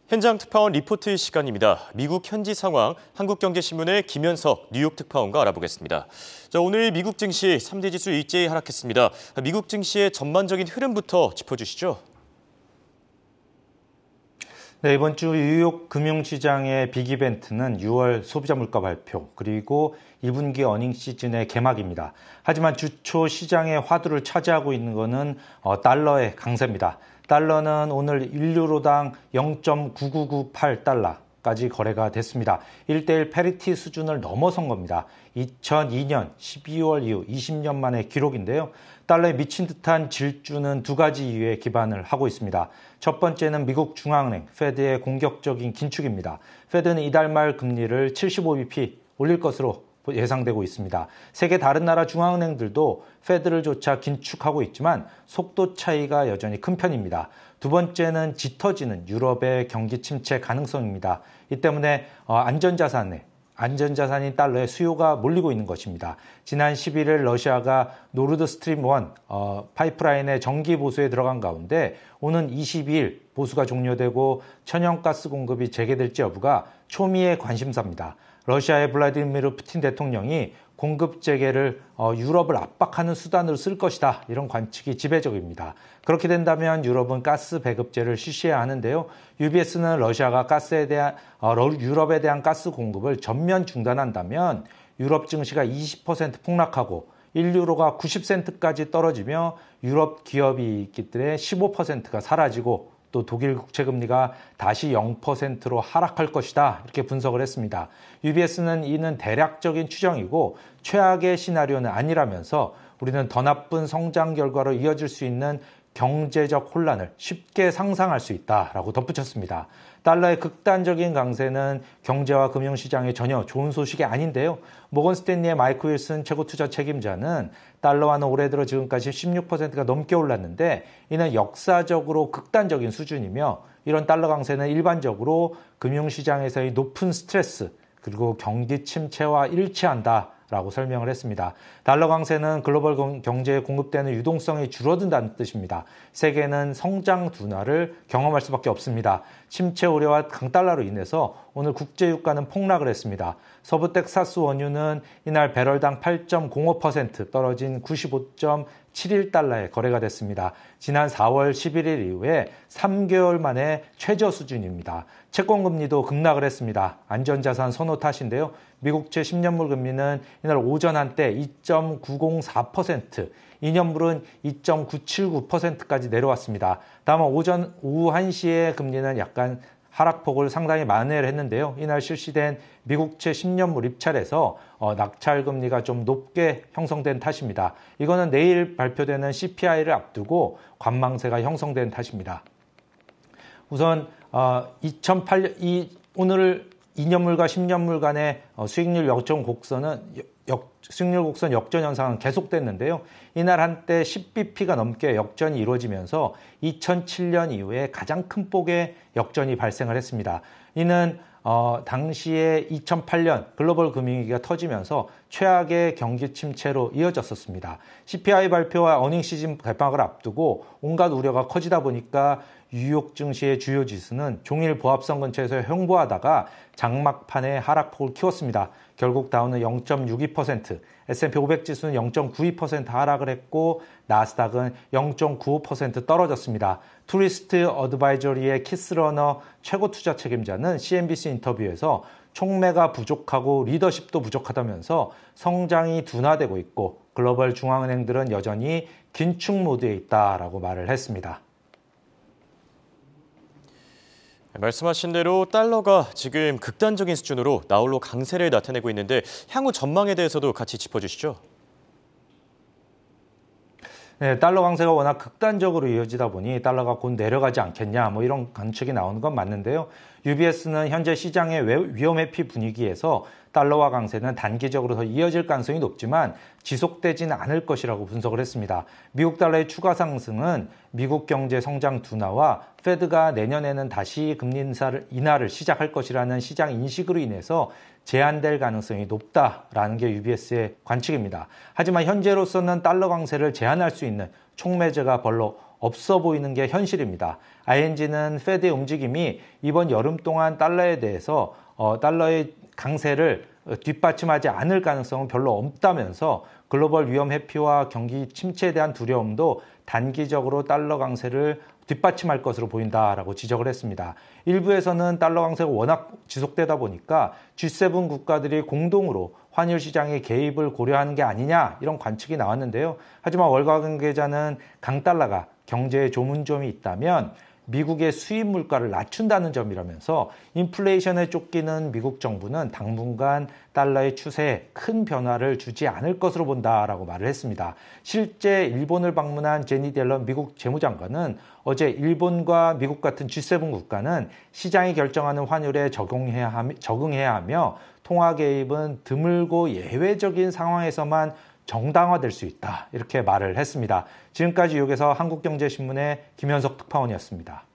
현장 특파원 리포트 시간입니다. 미국 현지 상황, 한국경제신문의 김현석 뉴욕 특파원과 알아보겠습니다. 오늘 미국 증시 3대 지수 일제히 하락했습니다. 미국 증시의 전반적인 흐름부터 짚어주시죠. 네, 이번 주 뉴욕 금융시장의 빅 이벤트는 6월 소비자 물가 발표, 그리고 2분기 어닝 시즌의 개막입니다. 하지만 주초 시장의 화두를 차지하고 있는 것은 달러의 강세입니다. 달러는 오늘 1유로당 0.9998달러까지 거래가 됐습니다. 1대1 패리티 수준을 넘어선 겁니다. 2002년 12월 이후 20년 만의 기록인데요. 달러에 미친 듯한 질주는 두 가지 이유에 기반을 하고 있습니다. 첫 번째는 미국 중앙은행, 페드의 공격적인 긴축입니다. 페드는 이달 말 금리를 75bp 올릴 것으로 예상되고 있습니다. 세계 다른 나라 중앙은행들도 페드를 조차 긴축하고 있지만 속도 차이가 여전히 큰 편입니다. 두 번째는 짙어지는 유럽의 경기 침체 가능성입니다. 이 때문에 안전자산인 달러의 수요가 몰리고 있는 것입니다. 지난 11일 러시아가 노르드 스트림 1 파이프라인의 정기 보수에 들어간 가운데 오는 22일 보수가 종료되고 천연가스 공급이 재개될지 여부가 초미의 관심사입니다. 러시아의 블라디미르 푸틴 대통령이 공급 재개를 유럽을 압박하는 수단으로 쓸 것이다. 이런 관측이 지배적입니다. 그렇게 된다면 유럽은 가스 배급제를 실시해야 하는데요. UBS는 러시아가 유럽에 대한 가스 공급을 전면 중단한다면 유럽 증시가 20% 폭락하고 1유로가 90센트까지 떨어지며 유럽 기업이익들의 15%가 사라지고 또 독일 국채금리가 다시 0%로 하락할 것이다. 이렇게 분석을 했습니다. UBS는 이는 대략적인 추정이고 최악의 시나리오는 아니라면서 우리는 더 나쁜 성장 결과로 이어질 수 있는 경제적 혼란을 쉽게 상상할 수 있다라고 덧붙였습니다. 달러의 극단적인 강세는 경제와 금융시장에 전혀 좋은 소식이 아닌데요. 모건 스탠리의 마이크 윌슨 최고 투자 책임자는 달러화는 올해 들어 지금까지 16%가 넘게 올랐는데 이는 역사적으로 극단적인 수준이며 이런 달러 강세는 일반적으로 금융시장에서의 높은 스트레스 그리고 경기 침체와 일치한다라고 설명을 했습니다. 달러 강세는 글로벌 경제에 공급되는 유동성이 줄어든다는 뜻입니다. 세계는 성장 둔화를 경험할 수밖에 없습니다. 침체 우려와 강달러로 인해서 오늘 국제유가는 폭락을 했습니다. 서부 텍사스 원유는 이날 배럴당 8.05% 떨어진 95.71달러에 거래가 됐습니다. 지난 4월 11일 이후에 3개월 만에 최저 수준입니다. 채권금리도 급락을 했습니다. 안전자산 선호 탓인데요. 미국채 10년물 금리는 이날 오전 한때 2.904%, 2년물은 2.979%까지 내려왔습니다. 다만 오후 1시에 금리는 약간 하락폭을 상당히 만회를 했는데요. 이날 실시된 미국채 10년물 입찰에서 낙찰금리가 좀 높게 형성된 탓입니다. 이거는 내일 발표되는 CPI를 앞두고 관망세가 형성된 탓입니다. 우선 2008년 오늘 2년물과 10년물 간의 수익률 곡선 역전 현상은 계속됐는데요. 이날 한때 10bp가 넘게 역전이 이루어지면서 2007년 이후에 가장 큰 폭의 역전이 발생을 했습니다. 이는 당시에 2008년 글로벌 금융위기가 터지면서 최악의 경기 침체로 이어졌었습니다. CPI 발표와 어닝 시즌 개막을 앞두고 온갖 우려가 커지다 보니까 뉴욕 증시의 주요 지수는 종일 보합선 근처에서 횡보하다가 장막판에 하락폭을 키웠습니다. 결국 다우는 0.62%, S&P 500 지수는 0.92% 하락을 했고 나스닥은 0.95% 떨어졌습니다. 투리스트 어드바이저리의 키스러너 최고 투자 책임자는 CNBC 인터뷰에서 촉매가 부족하고 리더십도 부족하다면서 성장이 둔화되고 있고 글로벌 중앙은행들은 여전히 긴축 모드에 있다라고 말을 했습니다. 말씀하신 대로 달러가 지금 극단적인 수준으로 나홀로 강세를 나타내고 있는데 향후 전망에 대해서도 같이 짚어주시죠. 네, 달러 강세가 워낙 극단적으로 이어지다 보니 달러가 곧 내려가지 않겠냐 이런 관측이 나오는 건 맞는데요. UBS는 현재 시장의 위험 회피 분위기에서 달러화 강세는 단기적으로 더 이어질 가능성이 높지만 지속되지는 않을 것이라고 분석을 했습니다. 미국 달러의 추가 상승은 미국 경제 성장 둔화와 페드가 내년에는 다시 금리 인하를 시작할 것이라는 시장 인식으로 인해서 제한될 가능성이 높다라는 게 UBS의 관측입니다. 하지만 현재로서는 달러 강세를 제한할 수 있는 촉매제가 별로 없어 보이는 게 현실입니다. ING는 페드의 움직임이 이번 여름 동안 달러에 대해서 달러의 강세를 뒷받침하지 않을 가능성은 별로 없다면서 글로벌 위험 회피와 경기 침체에 대한 두려움도 단기적으로 달러 강세를 뒷받침할 것으로 보인다라고 지적을 했습니다. 일부에서는 달러 강세가 워낙 지속되다 보니까 G7 국가들이 공동으로 환율 시장의 개입을 고려하는 게 아니냐 이런 관측이 나왔는데요. 하지만 월가 관계자는 강달러가 경제에 조문점이 있다면 미국의 수입 물가를 낮춘다는 점이라면서 인플레이션에 쫓기는 미국 정부는 당분간 달러의 추세에 큰 변화를 주지 않을 것으로 본다라고 말을 했습니다. 실제 일본을 방문한 제니 옐런 미국 재무장관은 어제 일본과 미국 같은 G7 국가는 시장이 결정하는 환율에 적응해야 하며 통화 개입은 드물고 예외적인 상황에서만 정당화될 수 있다. 이렇게 말을 했습니다. 지금까지 뉴욕에서 한국경제신문의 김현석 특파원이었습니다.